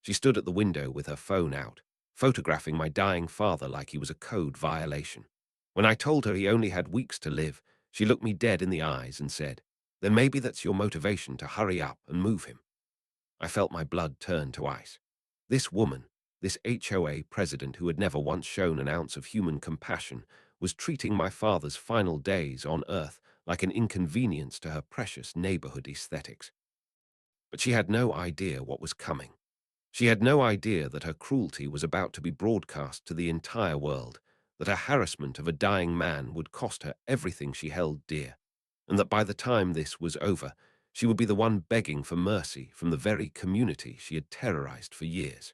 She stood at the window with her phone out, photographing my dying father like he was a code violation. When I told her he only had weeks to live, she looked me dead in the eyes and said, "Then maybe that's your motivation to hurry up and move him." I felt my blood turn to ice. This woman, this HOA president who had never once shown an ounce of human compassion, was treating my father's final days on Earth like an inconvenience to her precious neighborhood aesthetics. But she had no idea what was coming. She had no idea that her cruelty was about to be broadcast to the entire world, that her harassment of a dying man would cost her everything she held dear, and that by the time this was over, she would be the one begging for mercy from the very community she had terrorized for years.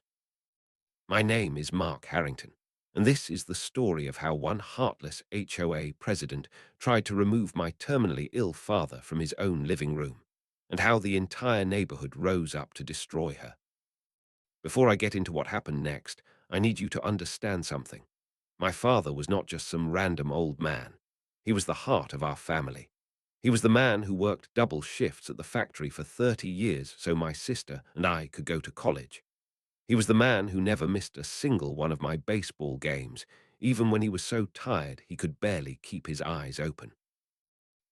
My name is Mark Harrington, and this is the story of how one heartless HOA president tried to remove my terminally ill father from his own living room, and how the entire neighborhood rose up to destroy her. Before I get into what happened next, I need you to understand something. My father was not just some random old man. He was the heart of our family. He was the man who worked double shifts at the factory for 30 years so my sister and I could go to college. He was the man who never missed a single one of my baseball games, even when he was so tired he could barely keep his eyes open.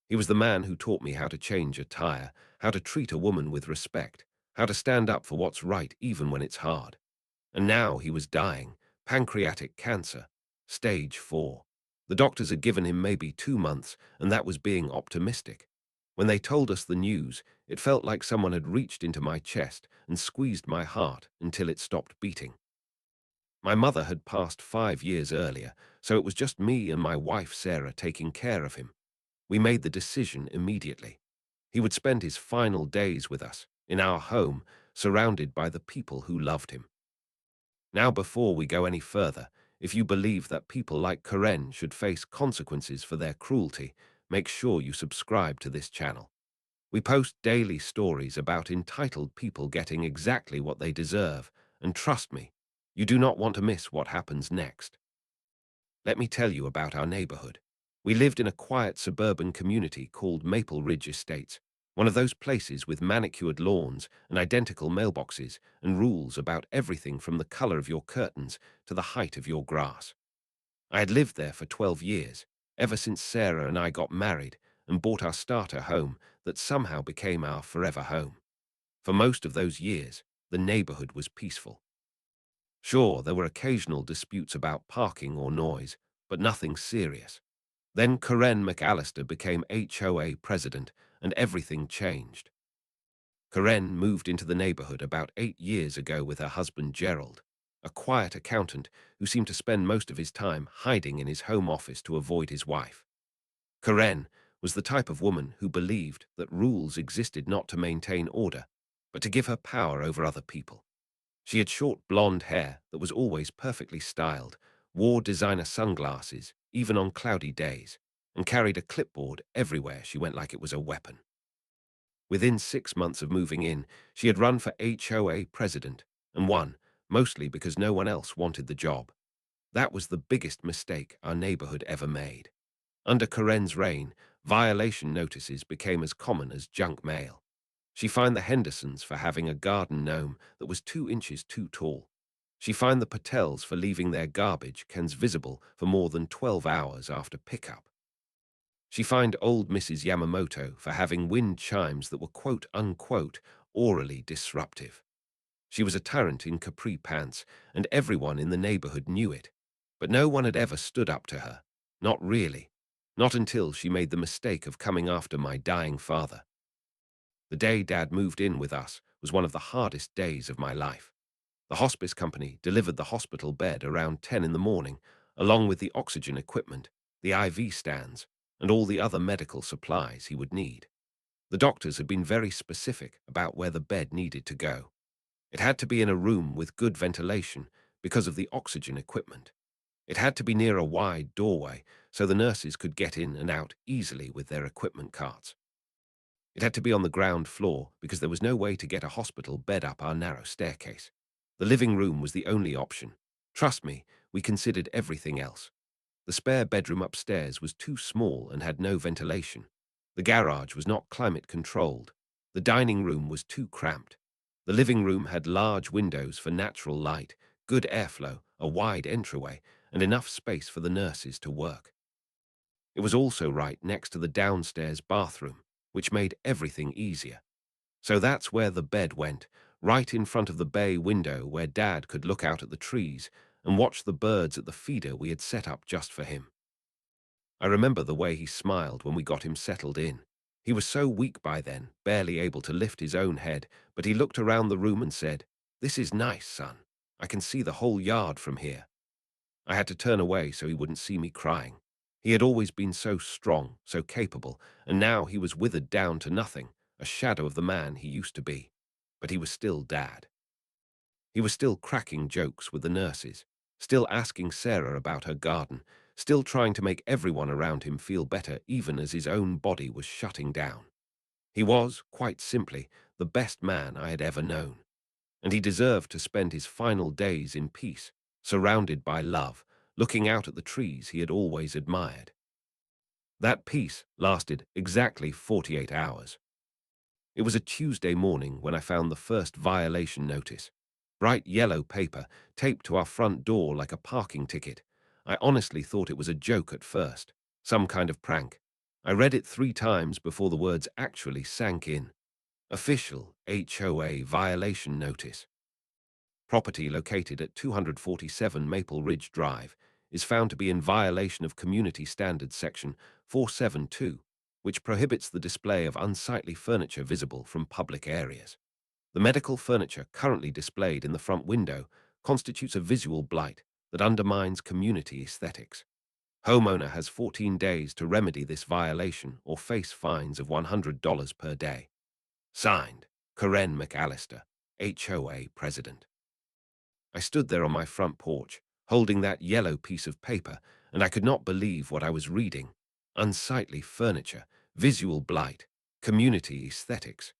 He was the man who taught me how to change a tire, how to treat a woman with respect, how to stand up for what's right even when it's hard. And now he was dying, pancreatic cancer, stage 4. The doctors had given him maybe 2 months, and that was being optimistic. When they told us the news, it felt like someone had reached into my chest and squeezed my heart until it stopped beating. My mother had passed 5 years earlier, so it was just me and my wife Sarah taking care of him. We made the decision immediately. He would spend his final days with us, in our home, surrounded by the people who loved him. Now, before we go any further, if you believe that people like Karen should face consequences for their cruelty, make sure you subscribe to this channel. We post daily stories about entitled people getting exactly what they deserve, and trust me, you do not want to miss what happens next. Let me tell you about our neighborhood. We lived in a quiet suburban community called Maple Ridge Estates, one of those places with manicured lawns and identical mailboxes and rules about everything from the color of your curtains to the height of your grass. I had lived there for 12 years, ever since Sarah and I got married and bought our starter home that somehow became our forever home. For most of those years, the neighborhood was peaceful. Sure, there were occasional disputes about parking or noise, but nothing serious. Then Karen McAllister became HOA president, and everything changed. Karen moved into the neighborhood about 8 years ago with her husband Gerald, a quiet accountant who seemed to spend most of his time hiding in his home office to avoid his wife. Karen was the type of woman who believed that rules existed not to maintain order, but to give her power over other people. She had short blonde hair that was always perfectly styled, wore designer sunglasses, even on cloudy days, and carried a clipboard everywhere she went like it was a weapon. Within 6 months of moving in, she had run for HOA president and won, mostly because no one else wanted the job. That was the biggest mistake our neighborhood ever made. Under Karen's reign, violation notices became as common as junk mail. She fined the Hendersons for having a garden gnome that was 2 inches too tall. She fined the Patels for leaving their garbage cans visible for more than 12 hours after pickup. She fined old Mrs. Yamamoto for having wind chimes that were quote-unquote orally disruptive. She was a tyrant in capri pants, and everyone in the neighborhood knew it. But no one had ever stood up to her. Not really. Not until she made the mistake of coming after my dying father. The day Dad moved in with us was one of the hardest days of my life. The hospice company delivered the hospital bed around 10 in the morning, along with the oxygen equipment, the IV stands, and all the other medical supplies he would need. The doctors had been very specific about where the bed needed to go. It had to be in a room with good ventilation because of the oxygen equipment. It had to be near a wide doorway so the nurses could get in and out easily with their equipment carts. It had to be on the ground floor because there was no way to get a hospital bed up our narrow staircase. The living room was the only option. Trust me, we considered everything else. The spare bedroom upstairs was too small and had no ventilation. The garage was not climate controlled. The dining room was too cramped. The living room had large windows for natural light, good airflow, a wide entryway, and enough space for the nurses to work. It was also right next to the downstairs bathroom, which made everything easier. So that's where the bed went, right in front of the bay window where Dad could look out at the trees and watch the birds at the feeder we had set up just for him. I remember the way he smiled when we got him settled in. He was so weak by then, barely able to lift his own head, but he looked around the room and said, "This is nice, son. I can see the whole yard from here." I had to turn away so he wouldn't see me crying. He had always been so strong, so capable, and now he was withered down to nothing, a shadow of the man he used to be. But he was still Dad. He was still cracking jokes with the nurses, still asking Sarah about her garden, still trying to make everyone around him feel better even as his own body was shutting down. He was, quite simply, the best man I had ever known, and he deserved to spend his final days in peace, surrounded by love, looking out at the trees he had always admired. That peace lasted exactly 48 hours. It was a Tuesday morning when I found the first violation notice. Bright yellow paper taped to our front door like a parking ticket. I honestly thought it was a joke at first, some kind of prank. I read it 3 times before the words actually sank in. Official HOA violation notice. Property located at 247 Maple Ridge Drive is found to be in violation of Community Standards Section 472, which prohibits the display of unsightly furniture visible from public areas. The medical furniture currently displayed in the front window constitutes a visual blight that undermines community aesthetics. Homeowner has 14 days to remedy this violation or face fines of $100 per day. Signed, Karen McAllister, HOA President. I stood there on my front porch, holding that yellow piece of paper, and I could not believe what I was reading. Unsightly furniture, visual blight, community aesthetics.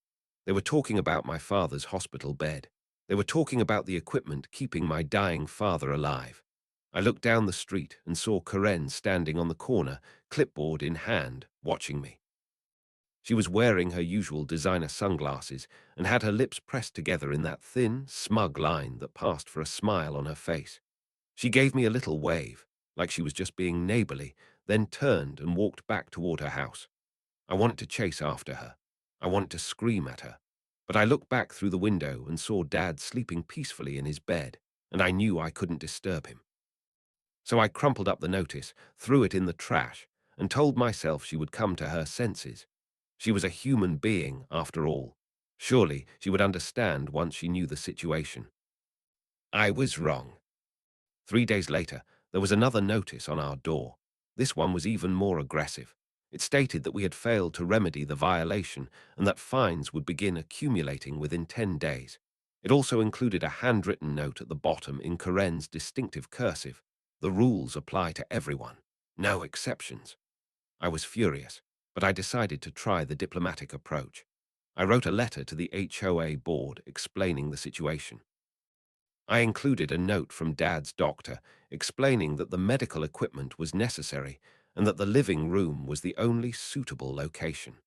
They were talking about my father's hospital bed. They were talking about the equipment keeping my dying father alive. I looked down the street and saw Karen standing on the corner, clipboard in hand, watching me. She was wearing her usual designer sunglasses and had her lips pressed together in that thin, smug line that passed for a smile on her face. She gave me a little wave, like she was just being neighborly, then turned and walked back toward her house. I wanted to chase after her. I wanted to scream at her. But I looked back through the window and saw Dad sleeping peacefully in his bed, and I knew I couldn't disturb him. So I crumpled up the notice, threw it in the trash, and told myself she would come to her senses. She was a human being, after all. Surely she would understand once she knew the situation. I was wrong. 3 days later, there was another notice on our door. This one was even more aggressive. It stated that we had failed to remedy the violation and that fines would begin accumulating within 10 days. It also included a handwritten note at the bottom in Karen's distinctive cursive. The rules apply to everyone. No exceptions. I was furious, but I decided to try the diplomatic approach. I wrote a letter to the HOA board explaining the situation. I included a note from Dad's doctor explaining that the medical equipment was necessary and that the living room was the only suitable location.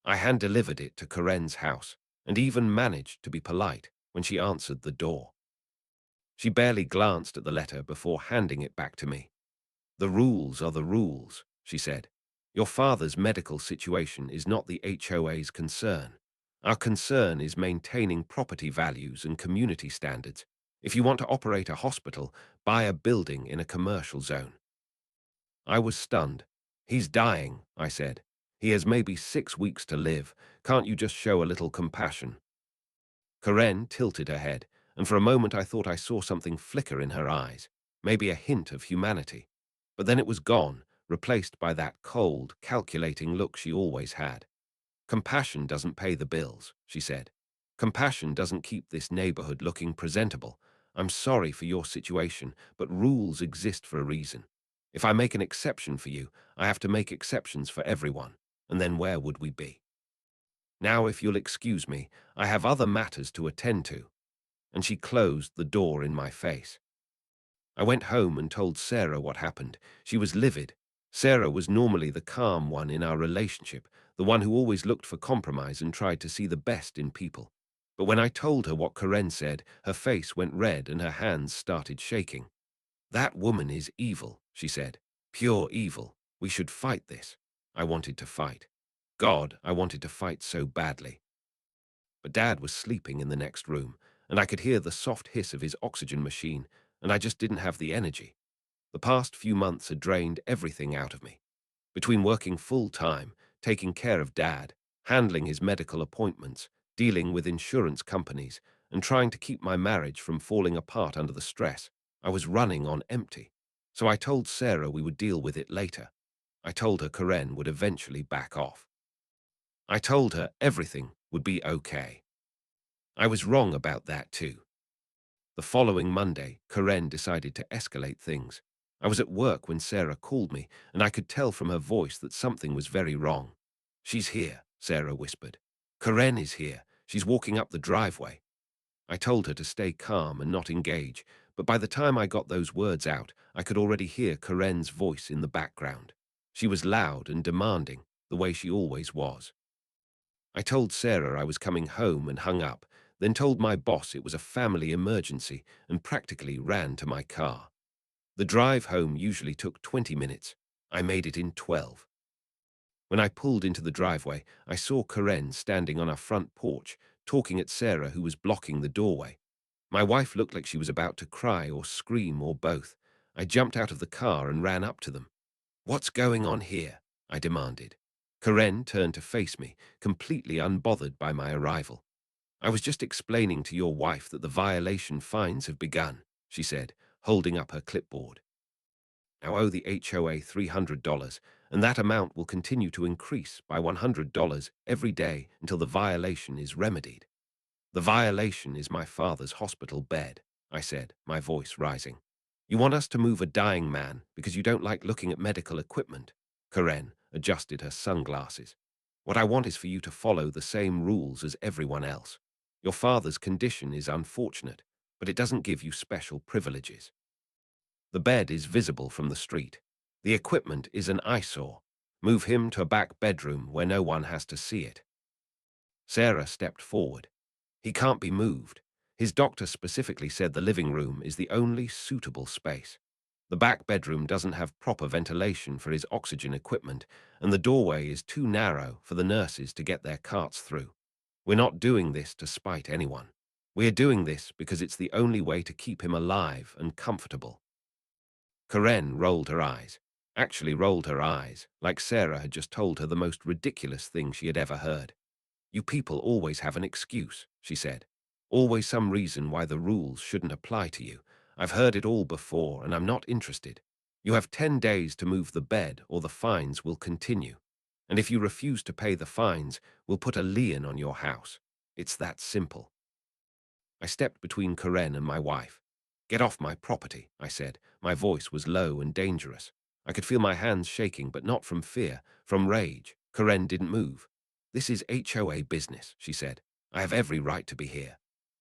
I hand-delivered it to Karen's house and even managed to be polite when she answered the door. She barely glanced at the letter before handing it back to me. "The rules are the rules," she said. "Your father's medical situation is not the HOA's concern. Our concern is maintaining property values and community standards. If you want to operate a hospital, buy a building in a commercial zone." I was stunned. "He's dying," I said. "He has maybe 6 weeks to live. Can't you just show a little compassion?" Karen tilted her head, and for a moment I thought I saw something flicker in her eyes, maybe a hint of humanity. But then it was gone, replaced by that cold, calculating look she always had. "Compassion doesn't pay the bills," she said. "Compassion doesn't keep this neighborhood looking presentable. I'm sorry for your situation, but rules exist for a reason. If I make an exception for you, I have to make exceptions for everyone, and then where would we be? Now, if you'll excuse me, I have other matters to attend to." And she closed the door in my face. I went home and told Sarah what happened. She was livid. Sarah was normally the calm one in our relationship, the one who always looked for compromise and tried to see the best in people. But when I told her what Karen said, her face went red and her hands started shaking. "That woman is evil," she said. "Pure evil. We should fight this." I wanted to fight. God, I wanted to fight so badly. But Dad was sleeping in the next room, and I could hear the soft hiss of his oxygen machine, and I just didn't have the energy. The past few months had drained everything out of me. Between working full-time, taking care of Dad, handling his medical appointments, dealing with insurance companies, and trying to keep my marriage from falling apart under the stress, I was running on empty. So I told Sarah we would deal with it later. I told her Karen would eventually back off. I told her everything would be okay. I was wrong about that too. The following Monday, Karen decided to escalate things. I was at work when Sarah called me, and I could tell from her voice that something was very wrong. "She's here," Sarah whispered. "Karen is here. She's walking up the driveway." I told her to stay calm and not engage, but by the time I got those words out, I could already hear Karen's voice in the background. She was loud and demanding, the way she always was. I told Sarah I was coming home and hung up, then told my boss it was a family emergency and practically ran to my car. The drive home usually took 20 minutes. I made it in 12. When I pulled into the driveway, I saw Karen standing on our front porch, talking at Sarah, who was blocking the doorway. My wife looked like she was about to cry or scream or both. I jumped out of the car and ran up to them. "What's going on here?" I demanded. Karen turned to face me, completely unbothered by my arrival. "I was just explaining to your wife that the violation fines have begun," she said, holding up her clipboard. "Now owe the HOA $300, and that amount will continue to increase by $100 every day until the violation is remedied." "The violation is my father's hospital bed," I said, my voice rising. "You want us to move a dying man because you don't like looking at medical equipment." Karen adjusted her sunglasses. "What I want is for you to follow the same rules as everyone else. Your father's condition is unfortunate, but it doesn't give you special privileges. The bed is visible from the street. The equipment is an eyesore. Move him to a back bedroom where no one has to see it." Sarah stepped forward. "He can't be moved. His doctor specifically said the living room is the only suitable space. The back bedroom doesn't have proper ventilation for his oxygen equipment, and the doorway is too narrow for the nurses to get their carts through. We're not doing this to spite anyone. We're doing this because it's the only way to keep him alive and comfortable." Karen rolled her eyes. Actually rolled her eyes, like Sarah had just told her the most ridiculous thing she had ever heard. "You people always have an excuse," she said. "Always some reason why the rules shouldn't apply to you. I've heard it all before, and I'm not interested. You have 10 days to move the bed, or the fines will continue. And if you refuse to pay the fines, we'll put a lien on your house. It's that simple." I stepped between Karen and my wife. "Get off my property," I said. My voice was low and dangerous. I could feel my hands shaking, but not from fear, from rage. Karen didn't move. "This is HOA business," she said. "I have every right to be here."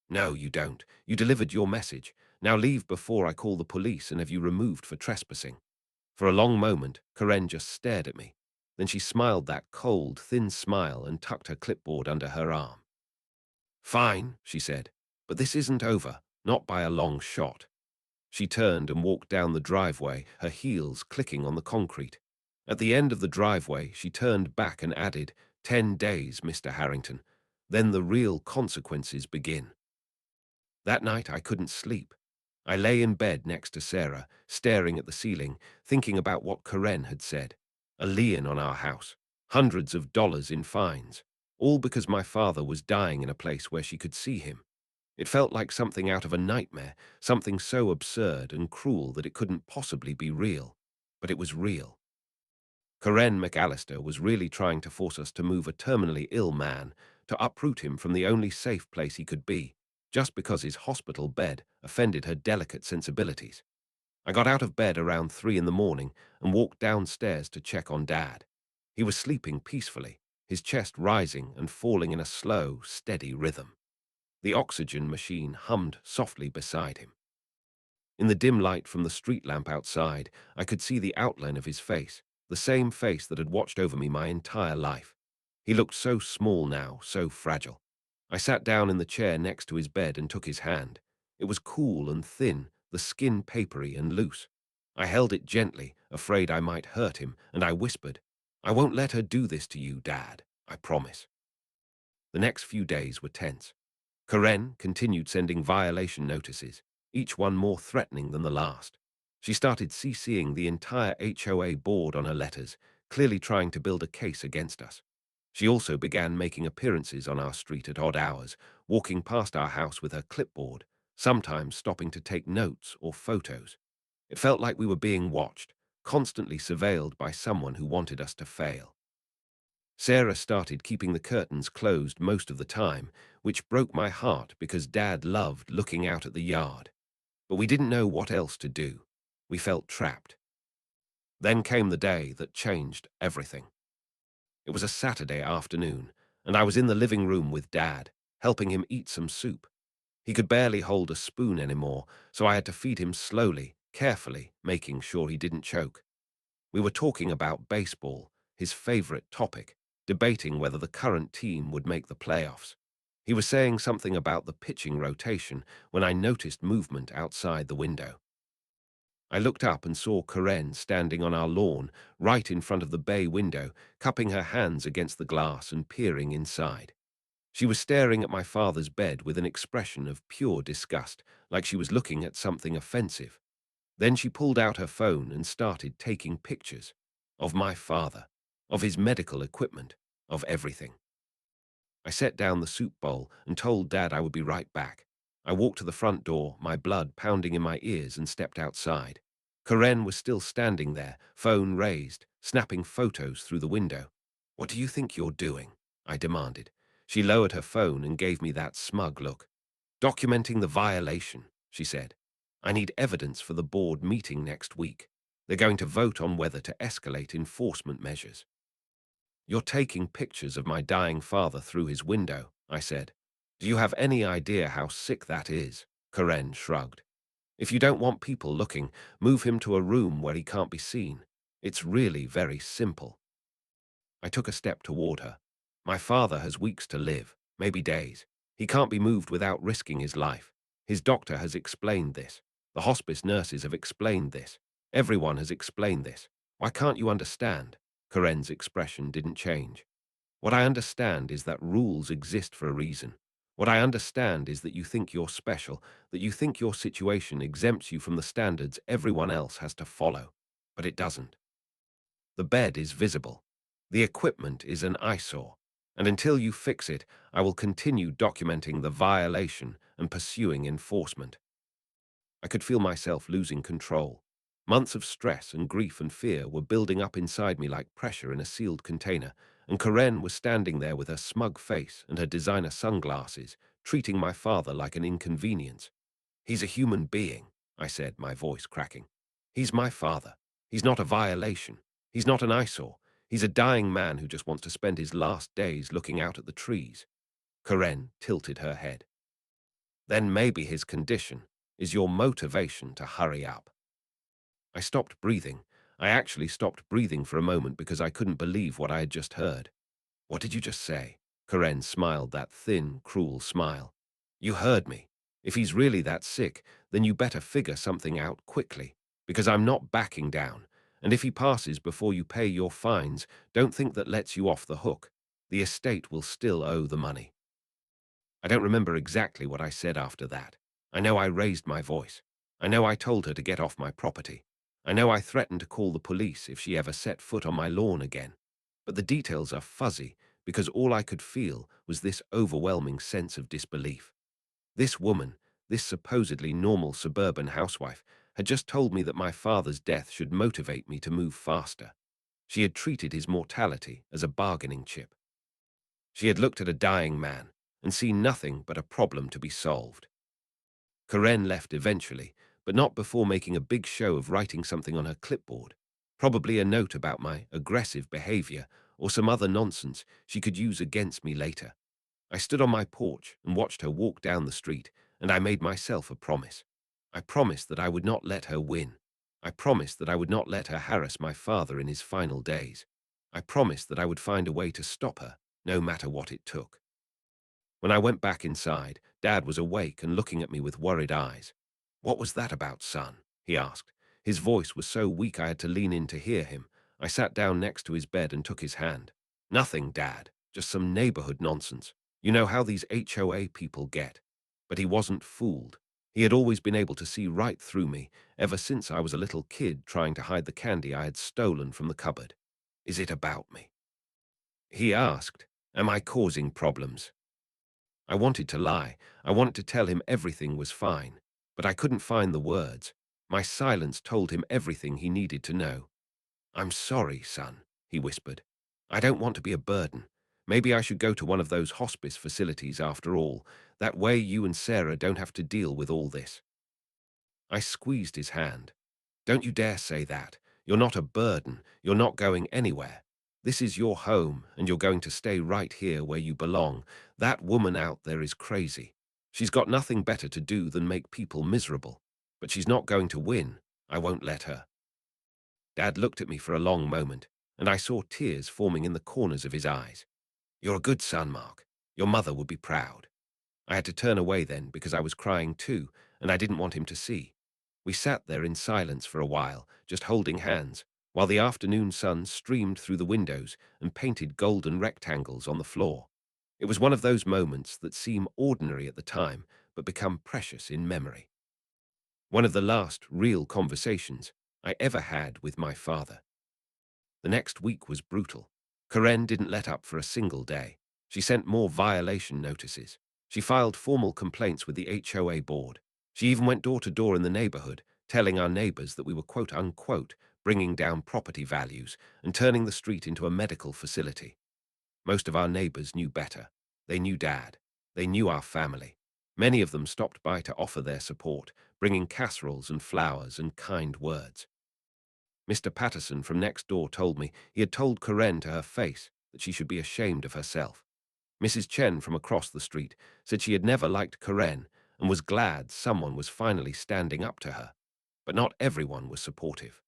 "No, you don't. You delivered your message. Now leave before I call the police and have you removed for trespassing." For a long moment, Karen just stared at me. Then she smiled that cold, thin smile and tucked her clipboard under her arm. "Fine," she said, "but this isn't over, not by a long shot." She turned and walked down the driveway, her heels clicking on the concrete. At the end of the driveway, she turned back and added, "10 days, Mr. Harrington. Then the real consequences begin." That night, I couldn't sleep. I lay in bed next to Sarah, staring at the ceiling, thinking about what Karen had said. A lien on our house, hundreds of dollars in fines, all because my father was dying in a place where she could see him. It felt like something out of a nightmare, something so absurd and cruel that it couldn't possibly be real. But it was real. Karen McAllister was really trying to force us to move a terminally ill man, to uproot him from the only safe place he could be, just because his hospital bed offended her delicate sensibilities. I got out of bed around 3 in the morning and walked downstairs to check on Dad. He was sleeping peacefully, his chest rising and falling in a slow, steady rhythm. The oxygen machine hummed softly beside him. In the dim light from the street lamp outside, I could see the outline of his face, the same face that had watched over me my entire life. He looked so small now, so fragile. I sat down in the chair next to his bed and took his hand. It was cool and thin, the skin papery and loose. I held it gently, afraid I might hurt him, and I whispered, "I won't let her do this to you, Dad. I promise." The next few days were tense. Karen continued sending violation notices, each one more threatening than the last. She started CCing the entire HOA board on her letters, clearly trying to build a case against us. She also began making appearances on our street at odd hours, walking past our house with her clipboard, sometimes stopping to take notes or photos. It felt like we were being watched, constantly surveilled by someone who wanted us to fail. Sarah started keeping the curtains closed most of the time, which broke my heart because Dad loved looking out at the yard. But we didn't know what else to do. We felt trapped. Then came the day that changed everything. It was a Saturday afternoon, and I was in the living room with Dad, helping him eat some soup. He could barely hold a spoon anymore, so I had to feed him slowly, carefully, making sure he didn't choke. We were talking about baseball, his favorite topic, debating whether the current team would make the playoffs. He was saying something about the pitching rotation when I noticed movement outside the window. I looked up and saw Karen standing on our lawn, right in front of the bay window, cupping her hands against the glass and peering inside. She was staring at my father's bed with an expression of pure disgust, like she was looking at something offensive. Then she pulled out her phone and started taking pictures of my father, of his medical equipment, of everything. I set down the soup bowl and told Dad I would be right back. I walked to the front door, my blood pounding in my ears, and stepped outside. Karen was still standing there, phone raised, snapping photos through the window. "What do you think you're doing?" I demanded. She lowered her phone and gave me that smug look. "Documenting the violation," she said. "I need evidence for the board meeting next week. They're going to vote on whether to escalate enforcement measures." "You're taking pictures of my dying father through his window," I said. "Do you have any idea how sick that is?" Karen shrugged. "If you don't want people looking, move him to a room where he can't be seen. It's really very simple." I took a step toward her. "My father has weeks to live, maybe days. He can't be moved without risking his life. His doctor has explained this. The hospice nurses have explained this. Everyone has explained this. Why can't you understand?" Karen's expression didn't change. "What I understand is that rules exist for a reason. What I understand is that you think you're special, that you think your situation exempts you from the standards everyone else has to follow. But it doesn't. The bed is visible. The equipment is an eyesore. And until you fix it, I will continue documenting the violation and pursuing enforcement." I could feel myself losing control. Months of stress and grief and fear were building up inside me like pressure in a sealed container, and Karen was standing there with her smug face and her designer sunglasses, treating my father like an inconvenience. "He's a human being," I said, my voice cracking. "He's my father. He's not a violation. He's not an eyesore. He's a dying man who just wants to spend his last days looking out at the trees." Karen tilted her head. "Then maybe his condition is your motivation to hurry up." I stopped breathing. I actually stopped breathing for a moment because I couldn't believe what I had just heard. "What did you just say?" Karen smiled that thin, cruel smile. "You heard me. If he's really that sick, then you better figure something out quickly, because I'm not backing down. And if he passes before you pay your fines, don't think that lets you off the hook. The estate will still owe the money." I don't remember exactly what I said after that. I know I raised my voice. I know I told her to get off my property. I know I threatened to call the police if she ever set foot on my lawn again. But the details are fuzzy because all I could feel was this overwhelming sense of disbelief. This woman, this supposedly normal suburban housewife, had just told me that my father's death should motivate me to move faster. She had treated his mortality as a bargaining chip. She had looked at a dying man and seen nothing but a problem to be solved. Karen left eventually, but not before making a big show of writing something on her clipboard, probably a note about my aggressive behavior or some other nonsense she could use against me later. I stood on my porch and watched her walk down the street, and I made myself a promise. I promised that I would not let her win. I promised that I would not let her harass my father in his final days. I promised that I would find a way to stop her, no matter what it took. When I went back inside, Dad was awake and looking at me with worried eyes. "What was that about, son?" he asked. His voice was so weak I had to lean in to hear him. I sat down next to his bed and took his hand. "Nothing, Dad. Just some neighborhood nonsense. You know how these HOA people get." But he wasn't fooled. He had always been able to see right through me, ever since I was a little kid trying to hide the candy I had stolen from the cupboard. "Is it about me?" he asked. "Am I causing problems?" I wanted to lie. I wanted to tell him everything was fine, but I couldn't find the words. My silence told him everything he needed to know. "I'm sorry, son," he whispered. "I don't want to be a burden. Maybe I should go to one of those hospice facilities after all. That way you and Sarah don't have to deal with all this." I squeezed his hand. "Don't you dare say that. You're not a burden. You're not going anywhere. This is your home, and you're going to stay right here where you belong. That woman out there is crazy. She's got nothing better to do than make people miserable. But she's not going to win. I won't let her." Dad looked at me for a long moment, and I saw tears forming in the corners of his eyes. "You're a good son, Mark. Your mother would be proud." I had to turn away then because I was crying too, and I didn't want him to see. We sat there in silence for a while, just holding hands, while the afternoon sun streamed through the windows and painted golden rectangles on the floor. It was one of those moments that seem ordinary at the time, but become precious in memory. One of the last real conversations I ever had with my father. The next week was brutal. Karen didn't let up for a single day. She sent more violation notices. She filed formal complaints with the HOA board. She even went door to door in the neighborhood, telling our neighbors that we were quote-unquote bringing down property values and turning the street into a medical facility. Most of our neighbors knew better. They knew Dad. They knew our family. Many of them stopped by to offer their support, bringing casseroles and flowers and kind words. Mr. Patterson from next door told me he had told Karen to her face that she should be ashamed of herself. Mrs. Chen from across the street said she had never liked Karen and was glad someone was finally standing up to her. But not everyone was supportive.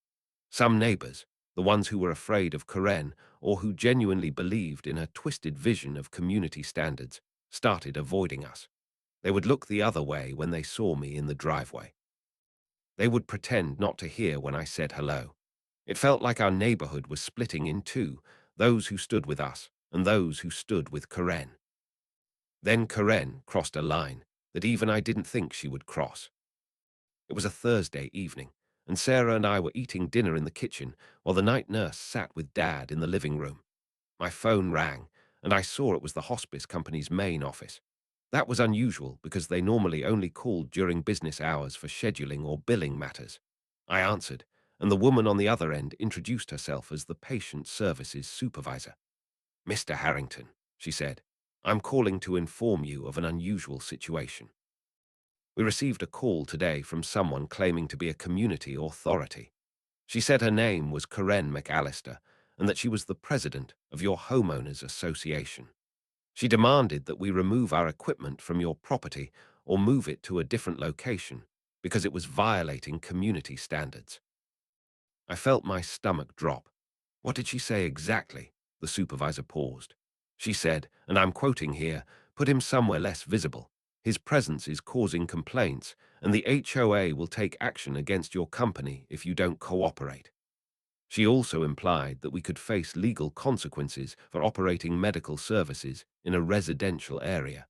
Some neighbors, the ones who were afraid of Karen or who genuinely believed in her twisted vision of community standards, started avoiding us. They would look the other way when they saw me in the driveway. They would pretend not to hear when I said hello. It felt like our neighborhood was splitting in two, those who stood with us and those who stood with Karen. Then Karen crossed a line that even I didn't think she would cross. It was a Thursday evening, and Sarah and I were eating dinner in the kitchen while the night nurse sat with Dad in the living room. My phone rang, and I saw it was the hospice company's main office. That was unusual because they normally only called during business hours for scheduling or billing matters. I answered, and the woman on the other end introduced herself as the patient services supervisor. "Mr. Harrington," she said, "I'm calling to inform you of an unusual situation. We received a call today from someone claiming to be a community authority. She said her name was Karen McAllister and that she was the president of your homeowners association. She demanded that we remove our equipment from your property or move it to a different location because it was violating community standards." I felt my stomach drop. "What did she say exactly?" The supervisor paused. "She said, and I'm quoting here, 'Put him somewhere less visible. His presence is causing complaints, and the HOA will take action against your company if you don't cooperate.' She also implied that we could face legal consequences for operating medical services in a residential area."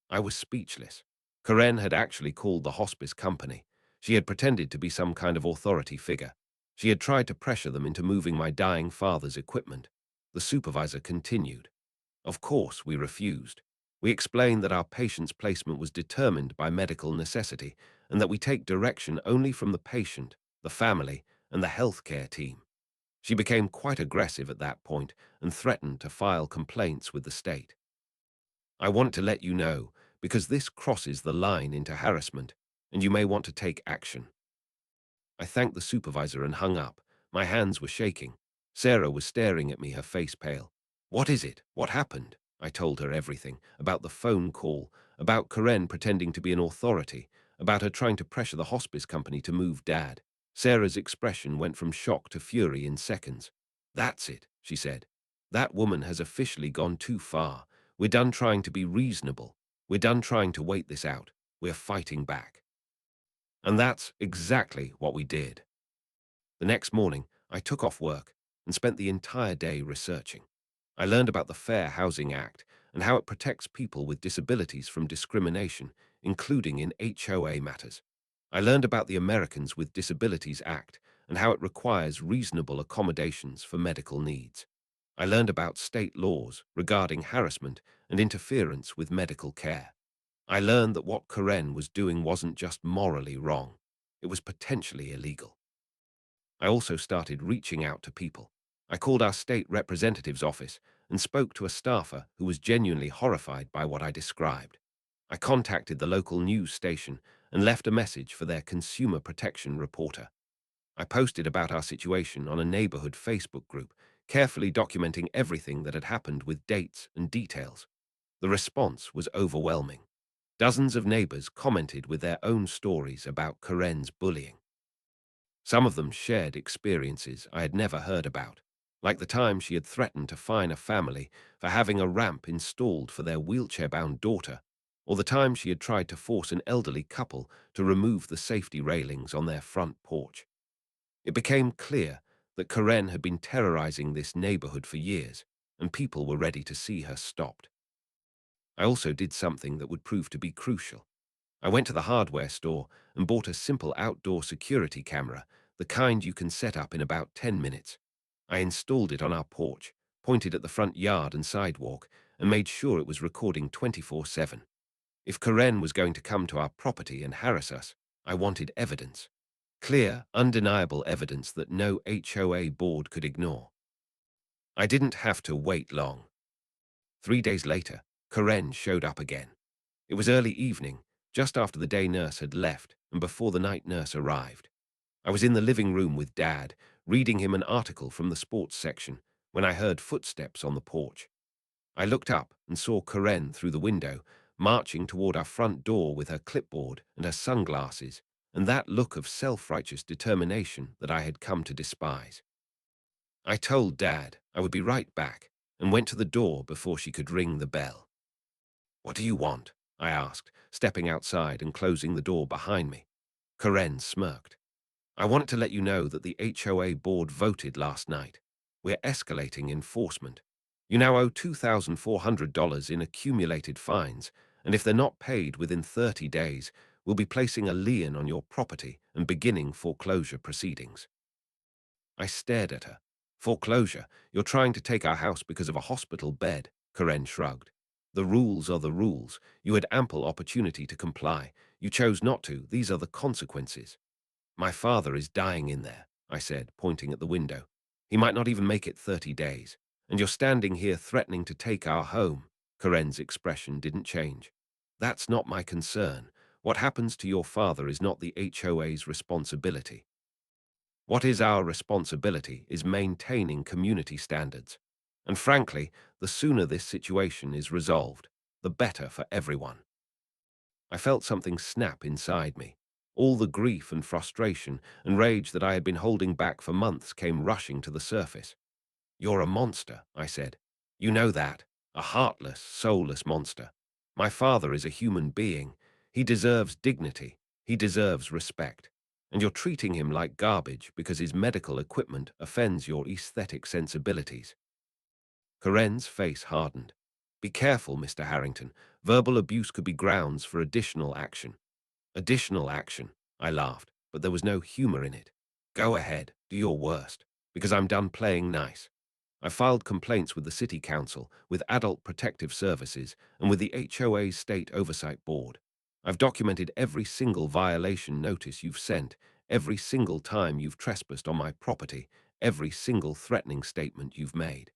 I was speechless. Karen had actually called the hospice company. She had pretended to be some kind of authority figure. She had tried to pressure them into moving my dying father's equipment. The supervisor continued. "Of course, we refused. We explained that our patient's placement was determined by medical necessity and that we take direction only from the patient, the family, and the healthcare team." She became quite aggressive at that point and threatened to file complaints with the state. "I want to let you know, because this crosses the line into harassment, and you may want to take action." I thanked the supervisor and hung up. My hands were shaking. Sarah was staring at me, her face pale. "What is it? What happened?" I told her everything, about the phone call, about Karen pretending to be an authority, about her trying to pressure the hospice company to move Dad. Sarah's expression went from shock to fury in seconds. "That's it," she said. "That woman has officially gone too far. We're done trying to be reasonable. We're done trying to wait this out. We're fighting back." And that's exactly what we did. The next morning, I took off work and spent the entire day researching. I learned about the Fair Housing Act and how it protects people with disabilities from discrimination, including in HOA matters. I learned about the Americans with Disabilities Act and how it requires reasonable accommodations for medical needs. I learned about state laws regarding harassment and interference with medical care. I learned that what Karen was doing wasn't just morally wrong, it was potentially illegal. I also started reaching out to people. I called our state representative's office and spoke to a staffer who was genuinely horrified by what I described. I contacted the local news station and left a message for their consumer protection reporter. I posted about our situation on a neighborhood Facebook group, carefully documenting everything that had happened with dates and details. The response was overwhelming. Dozens of neighbors commented with their own stories about Karen's bullying. Some of them shared experiences I had never heard about, like the time she had threatened to fine a family for having a ramp installed for their wheelchair-bound daughter, or the time she had tried to force an elderly couple to remove the safety railings on their front porch. It became clear that Karen had been terrorizing this neighborhood for years, and people were ready to see her stopped. I also did something that would prove to be crucial. I went to the hardware store and bought a simple outdoor security camera, the kind you can set up in about 10 minutes. I installed it on our porch, pointed at the front yard and sidewalk, and made sure it was recording 24/7. If Karen was going to come to our property and harass us, I wanted evidence. Clear, undeniable evidence that no HOA board could ignore. I didn't have to wait long. 3 days later, Karen showed up again. It was early evening, just after the day nurse had left and before the night nurse arrived. I was in the living room with Dad, reading him an article from the sports section, when I heard footsteps on the porch. I looked up and saw Karen through the window, marching toward our front door with her clipboard and her sunglasses, and that look of self-righteous determination that I had come to despise. I told Dad I would be right back and went to the door before she could ring the bell. "What do you want?" I asked, stepping outside and closing the door behind me. Karen smirked. "I wanted to let you know that the HOA board voted last night. We're escalating enforcement. You now owe $2,400 in accumulated fines, and if they're not paid within 30 days, we'll be placing a lien on your property and beginning foreclosure proceedings." I stared at her. "Foreclosure? You're trying to take our house because of a hospital bed," Karen shrugged. "The rules are the rules. You had ample opportunity to comply. You chose not to. These are the consequences." "My father is dying in there," I said, pointing at the window. "He might not even make it 30 days. And you're standing here threatening to take our home." Karen's expression didn't change. "That's not my concern. What happens to your father is not the HOA's responsibility. What is our responsibility is maintaining community standards. And frankly, the sooner this situation is resolved, the better for everyone." I felt something snap inside me. All the grief and frustration and rage that I had been holding back for months came rushing to the surface. "You're a monster," I said. "You know that. A heartless, soulless monster. My father is a human being. He deserves dignity. He deserves respect. And you're treating him like garbage because his medical equipment offends your aesthetic sensibilities." Karen's face hardened. "Be careful, Mr. Harrington. Verbal abuse could be grounds for additional action." "Additional action," I laughed, but there was no humor in it. "Go ahead, do your worst, because I'm done playing nice." I filed complaints with the City Council, with Adult Protective Services, and with the HOA's State Oversight Board. I've documented every single violation notice you've sent, every single time you've trespassed on my property, every single threatening statement you've made.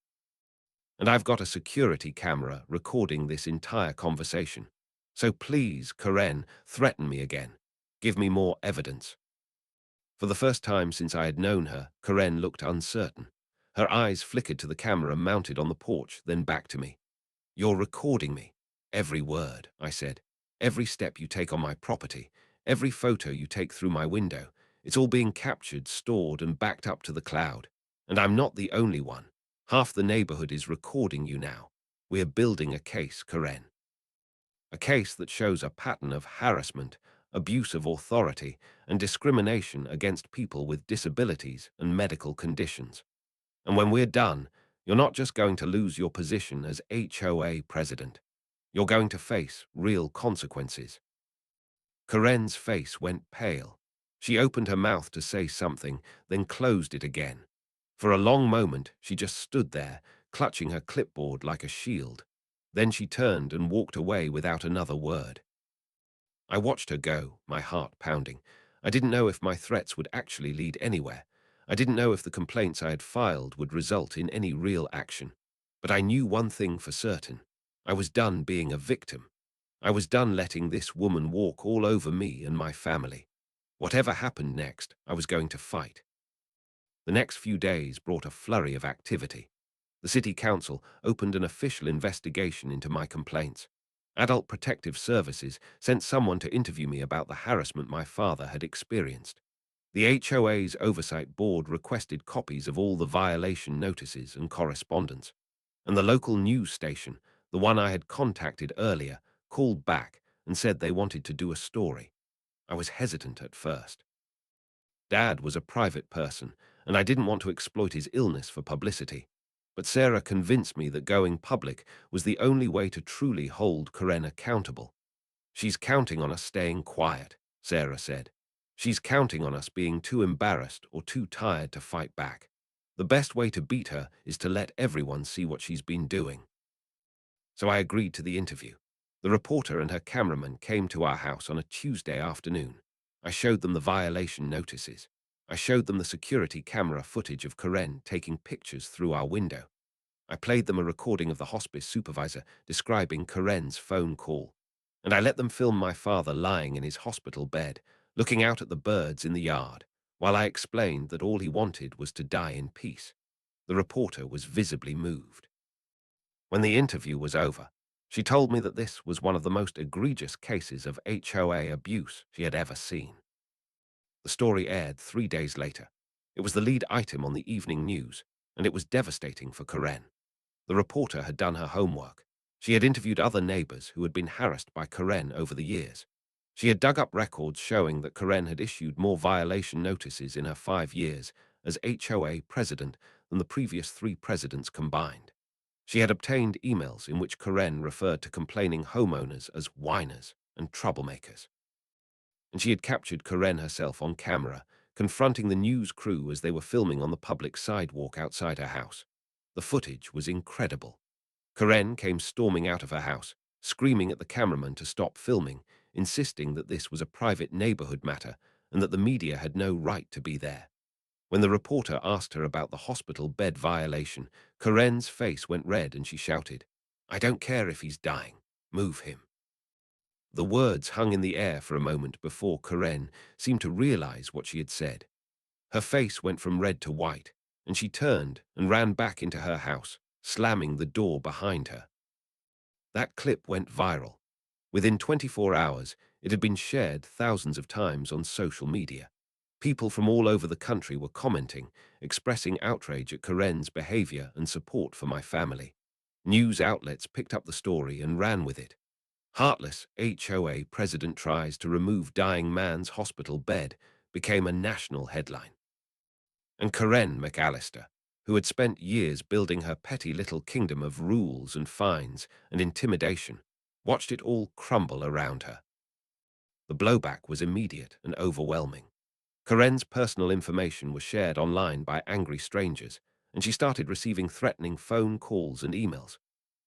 And I've got a security camera recording this entire conversation. So please, Karen, threaten me again. Give me more evidence." For the first time since I had known her, Karen looked uncertain. Her eyes flickered to the camera mounted on the porch, then back to me. "You're recording me." "Every word," I said. "Every step you take on my property, every photo you take through my window. It's all being captured, stored, and backed up to the cloud. And I'm not the only one. Half the neighborhood is recording you now." We're building a case, Karen. A case that shows a pattern of harassment, abuse of authority, and discrimination against people with disabilities and medical conditions. And when we're done, you're not just going to lose your position as HOA president. You're going to face real consequences. Karen's face went pale. She opened her mouth to say something, then closed it again. For a long moment, she just stood there, clutching her clipboard like a shield. Then she turned and walked away without another word. I watched her go, my heart pounding. I didn't know if my threats would actually lead anywhere. I didn't know if the complaints I had filed would result in any real action. But I knew one thing for certain. I was done being a victim. I was done letting this woman walk all over me and my family. Whatever happened next, I was going to fight. The next few days brought a flurry of activity. The city council opened an official investigation into my complaints. Adult Protective Services sent someone to interview me about the harassment my father had experienced. The HOA's oversight board requested copies of all the violation notices and correspondence. And the local news station, the one I had contacted earlier, called back and said they wanted to do a story. I was hesitant at first. Dad was a private person, and I didn't want to exploit his illness for publicity. But Sarah convinced me that going public was the only way to truly hold Karen accountable. She's counting on us staying quiet, Sarah said. She's counting on us being too embarrassed or too tired to fight back. The best way to beat her is to let everyone see what she's been doing. So I agreed to the interview. The reporter and her cameraman came to our house on a Tuesday afternoon. I showed them the violation notices. I showed them the security camera footage of Karen taking pictures through our window. I played them a recording of the hospice supervisor describing Karen's phone call. And I let them film my father lying in his hospital bed, looking out at the birds in the yard, while I explained that all he wanted was to die in peace. The reporter was visibly moved. When the interview was over, she told me that this was one of the most egregious cases of HOA abuse she had ever seen. The story aired 3 days later. It was the lead item on the evening news, and it was devastating for Karen. The reporter had done her homework. She had interviewed other neighbors who had been harassed by Karen over the years. She had dug up records showing that Karen had issued more violation notices in her 5 years as HOA president than the previous 3 presidents combined. She had obtained emails in which Karen referred to complaining homeowners as whiners and troublemakers. And she had captured Karen herself on camera, confronting the news crew as they were filming on the public sidewalk outside her house. The footage was incredible. Karen came storming out of her house, screaming at the cameraman to stop filming, insisting that this was a private neighborhood matter and that the media had no right to be there. When the reporter asked her about the hospital bed violation, Karen's face went red and she shouted, "I don't care if he's dying. Move him." The words hung in the air for a moment before Karen seemed to realize what she had said. Her face went from red to white, and she turned and ran back into her house, slamming the door behind her. That clip went viral. Within 24 hours, it had been shared thousands of times on social media. People from all over the country were commenting, expressing outrage at Karen's behavior and support for my family. News outlets picked up the story and ran with it. Heartless HOA president tries to remove dying man's hospital bed became a national headline. And Karen McAllister, who had spent years building her petty little kingdom of rules and fines and intimidation, watched it all crumble around her. The blowback was immediate and overwhelming. Karen's personal information was shared online by angry strangers, and she started receiving threatening phone calls and emails.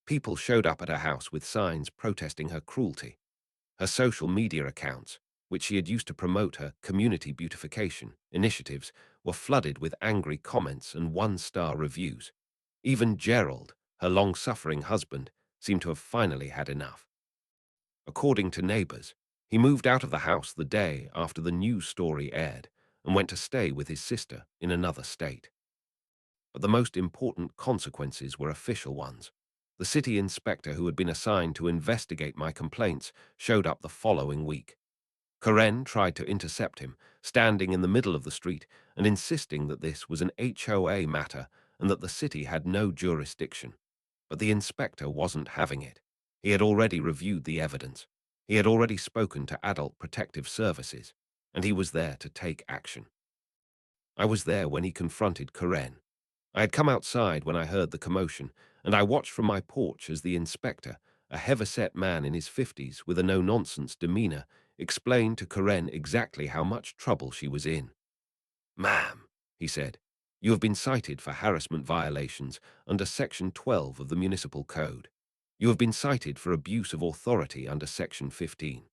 People showed up at her house with signs protesting her cruelty. Her social media accounts, which she had used to promote her community beautification initiatives, were flooded with angry comments and one-star reviews. Even Gerald, her long-suffering husband, seemed to have finally had enough. According to neighbors, he moved out of the house the day after the news story aired and went to stay with his sister in another state. But the most important consequences were official ones. The city inspector who had been assigned to investigate my complaints showed up the following week. Karen tried to intercept him, standing in the middle of the street and insisting that this was an HOA matter and that the city had no jurisdiction. But the inspector wasn't having it. He had already reviewed the evidence. He had already spoken to Adult Protective Services, and he was there to take action. I was there when he confronted Karen. I had come outside when I heard the commotion, and I watched from my porch as the inspector, a heavy-set man in his 50s with a no-nonsense demeanor, explained to Karen exactly how much trouble she was in. "Ma'am," he said, "you have been cited for harassment violations under Section 12 of the Municipal Code. You have been cited for abuse of authority under Section 15.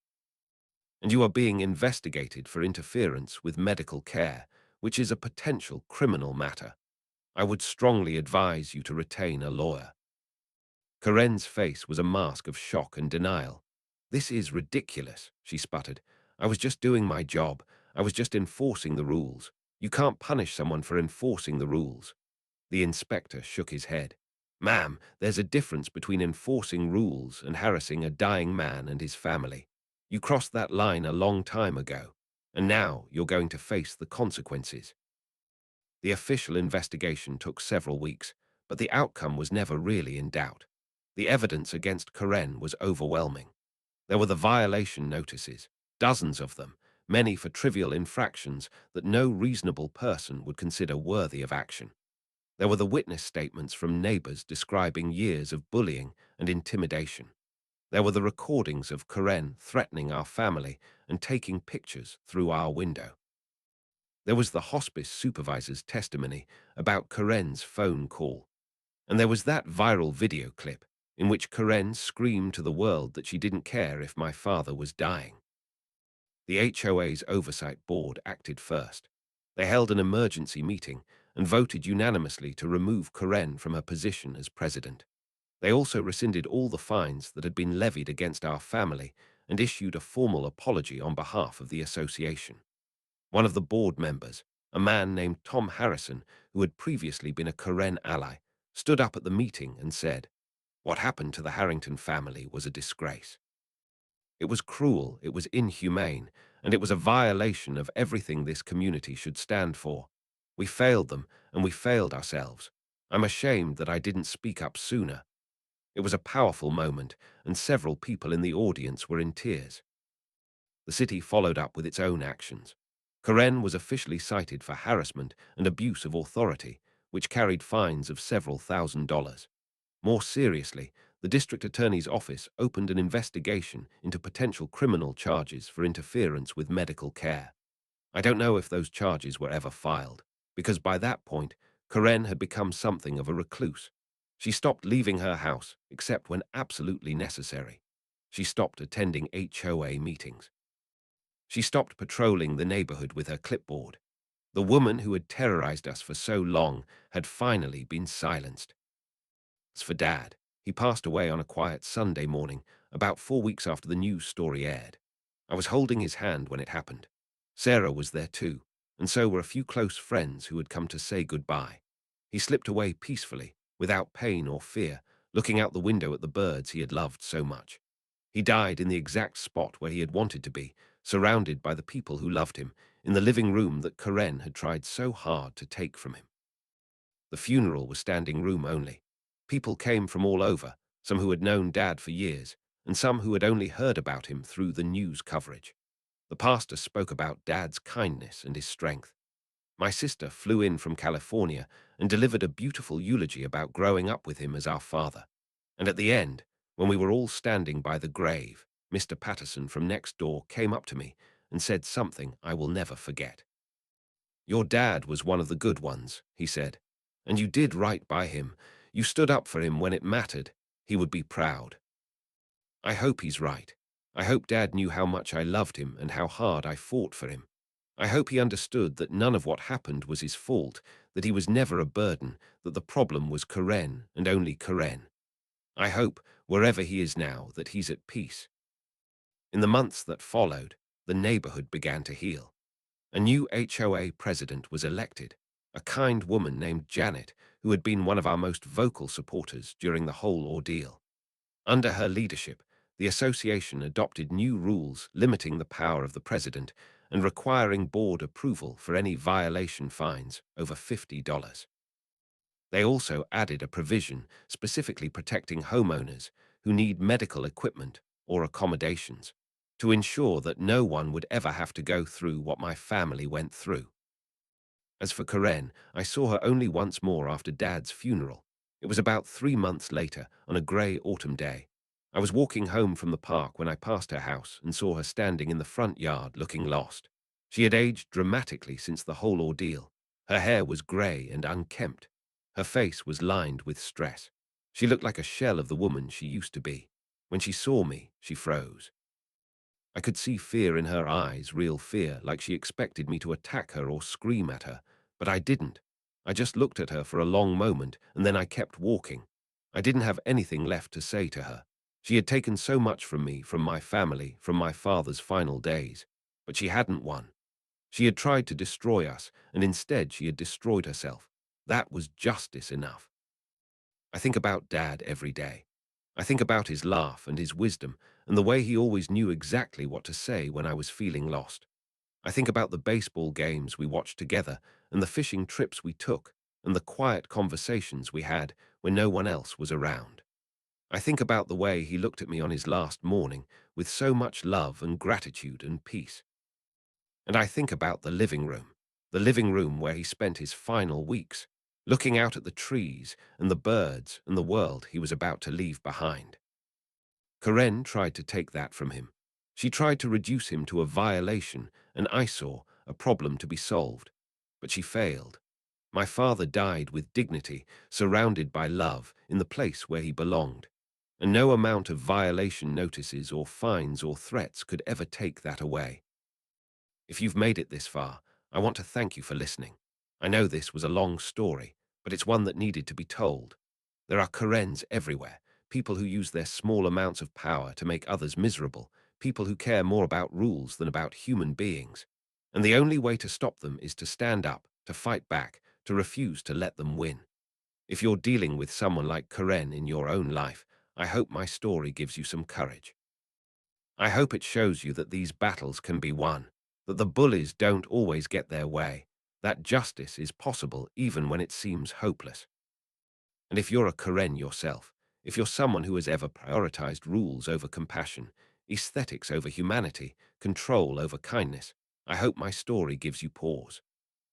And you are being investigated for interference with medical care, which is a potential criminal matter. I would strongly advise you to retain a lawyer." Karen's face was a mask of shock and denial. "This is ridiculous," she sputtered. "I was just doing my job. I was just enforcing the rules. You can't punish someone for enforcing the rules." The inspector shook his head. "Ma'am, there's a difference between enforcing rules and harassing a dying man and his family. You crossed that line a long time ago, and now you're going to face the consequences." The official investigation took several weeks, but the outcome was never really in doubt. The evidence against Karen was overwhelming. There were the violation notices, dozens of them, many for trivial infractions that no reasonable person would consider worthy of action. There were the witness statements from neighbors describing years of bullying and intimidation. There were the recordings of Karen threatening our family and taking pictures through our window. There was the hospice supervisor's testimony about Karen's phone call. And there was that viral video clip in which Karen screamed to the world that she didn't care if my father was dying. The HOA's oversight board acted first. They held an emergency meeting and voted unanimously to remove Karen from her position as president. They also rescinded all the fines that had been levied against our family and issued a formal apology on behalf of the association. One of the board members, a man named Tom Harrison, who had previously been a Karen ally, stood up at the meeting and said, "What happened to the Harrington family was a disgrace. It was cruel, it was inhumane, and it was a violation of everything this community should stand for. We failed them, and we failed ourselves. I'm ashamed that I didn't speak up sooner." It was a powerful moment, and several people in the audience were in tears. The city followed up with its own actions. Karen was officially cited for harassment and abuse of authority, which carried fines of several $1,000s. More seriously, the district attorney's office opened an investigation into potential criminal charges for interference with medical care. I don't know if those charges were ever filed, because by that point, Karen had become something of a recluse. She stopped leaving her house, except when absolutely necessary. She stopped attending HOA meetings. She stopped patrolling the neighborhood with her clipboard. The woman who had terrorized us for so long had finally been silenced. As for Dad, he passed away on a quiet Sunday morning, about 4 weeks after the news story aired. I was holding his hand when it happened. Sarah was there too, and so were a few close friends who had come to say goodbye. He slipped away peacefully, without pain or fear, looking out the window at the birds he had loved so much. He died in the exact spot where he had wanted to be, surrounded by the people who loved him, in the living room that Karen had tried so hard to take from him. The funeral was standing room only. People came from all over, some who had known Dad for years, and some who had only heard about him through the news coverage. The pastor spoke about Dad's kindness and his strength. My sister flew in from California and delivered a beautiful eulogy about growing up with him as our father. And at the end, when we were all standing by the grave, Mr. Patterson from next door came up to me and said something I will never forget. "Your dad was one of the good ones," he said, "and you did right by him. You stood up for him when it mattered. He would be proud." I hope he's right. I hope Dad knew how much I loved him and how hard I fought for him. I hope he understood that none of what happened was his fault, that he was never a burden, that the problem was Karen and only Karen. I hope, wherever he is now, that he's at peace. In the months that followed, the neighborhood began to heal. A new HOA president was elected, a kind woman named Janet, who had been one of our most vocal supporters during the whole ordeal. Under her leadership, the association adopted new rules limiting the power of the president and requiring board approval for any violation fines over $50. They also added a provision specifically protecting homeowners who need medical equipment or accommodations to ensure that no one would ever have to go through what my family went through. As for Karen, I saw her only once more after Dad's funeral. It was about 3 months later, on a grey autumn day. I was walking home from the park when I passed her house and saw her standing in the front yard looking lost. She had aged dramatically since the whole ordeal. Her hair was grey and unkempt. Her face was lined with stress. She looked like a shell of the woman she used to be. When she saw me, she froze. I could see fear in her eyes, real fear, like she expected me to attack her or scream at her. But I didn't. I just looked at her for a long moment, and then I kept walking. I didn't have anything left to say to her. She had taken so much from me, from my family, from my father's final days. But she hadn't won. She had tried to destroy us, and instead she had destroyed herself. That was justice enough. I think about Dad every day. I think about his laugh and his wisdom and the way he always knew exactly what to say when I was feeling lost. I think about the baseball games we watched together and the fishing trips we took and the quiet conversations we had when no one else was around. I think about the way he looked at me on his last morning with so much love and gratitude and peace. And I think about the living room where he spent his final weeks, looking out at the trees and the birds and the world he was about to leave behind. Karen tried to take that from him. She tried to reduce him to a violation, an eyesore, a problem to be solved. But she failed. My father died with dignity, surrounded by love, in the place where he belonged. And no amount of violation notices or fines or threats could ever take that away. If you've made it this far, I want to thank you for listening. I know this was a long story, but it's one that needed to be told. There are Karens everywhere, people who use their small amounts of power to make others miserable, people who care more about rules than about human beings. And the only way to stop them is to stand up, to fight back, to refuse to let them win. If you're dealing with someone like Karen in your own life, I hope my story gives you some courage. I hope it shows you that these battles can be won, that the bullies don't always get their way, that justice is possible even when it seems hopeless. And if you're a Karen yourself, if you're someone who has ever prioritized rules over compassion, aesthetics over humanity, control over kindness, I hope my story gives you pause.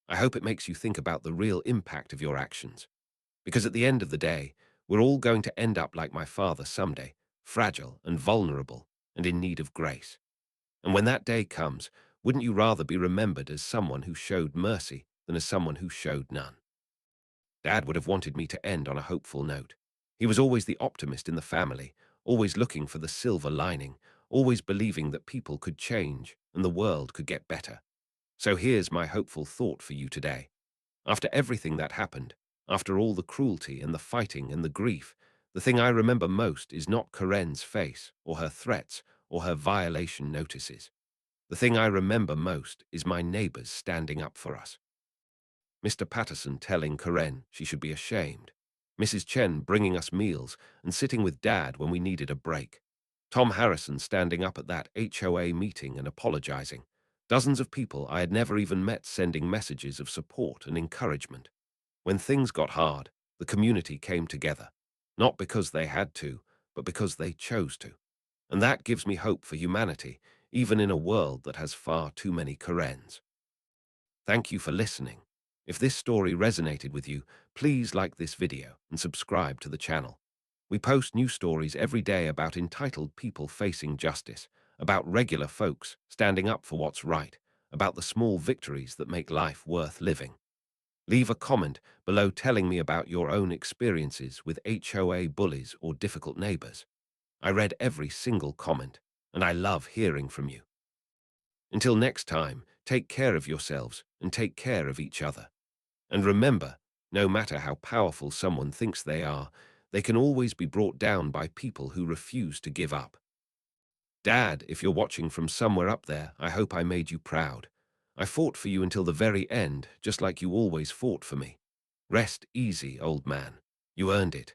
I hope it makes you think about the real impact of your actions. Because at the end of the day, we're all going to end up like my father someday, fragile and vulnerable and in need of grace. And when that day comes, wouldn't you rather be remembered as someone who showed mercy than as someone who showed none? Dad would have wanted me to end on a hopeful note. He was always the optimist in the family, always looking for the silver lining, always believing that people could change and the world could get better. So here's my hopeful thought for you today. After everything that happened, after all the cruelty and the fighting and the grief, the thing I remember most is not Karen's face or her threats or her violation notices. The thing I remember most is my neighbors standing up for us. Mr. Patterson telling Karen she should be ashamed. Mrs. Chen bringing us meals and sitting with Dad when we needed a break. Tom Harrison standing up at that HOA meeting and apologizing. Dozens of people I had never even met sending messages of support and encouragement. When things got hard, the community came together. Not because they had to, but because they chose to. And that gives me hope for humanity, even in a world that has far too many Karens. Thank you for listening. If this story resonated with you, please like this video and subscribe to the channel. We post new stories every day about entitled people facing justice, about regular folks standing up for what's right, about the small victories that make life worth living. Leave a comment below telling me about your own experiences with HOA bullies or difficult neighbors. I read every single comment, and I love hearing from you. Until next time, take care of yourselves and take care of each other. And remember, no matter how powerful someone thinks they can always be brought down by people who refuse to give up. Dad, if you're watching from somewhere up there, I hope I made you proud. I fought for you until the very end, just like you always fought for me. Rest easy, old man. You earned it.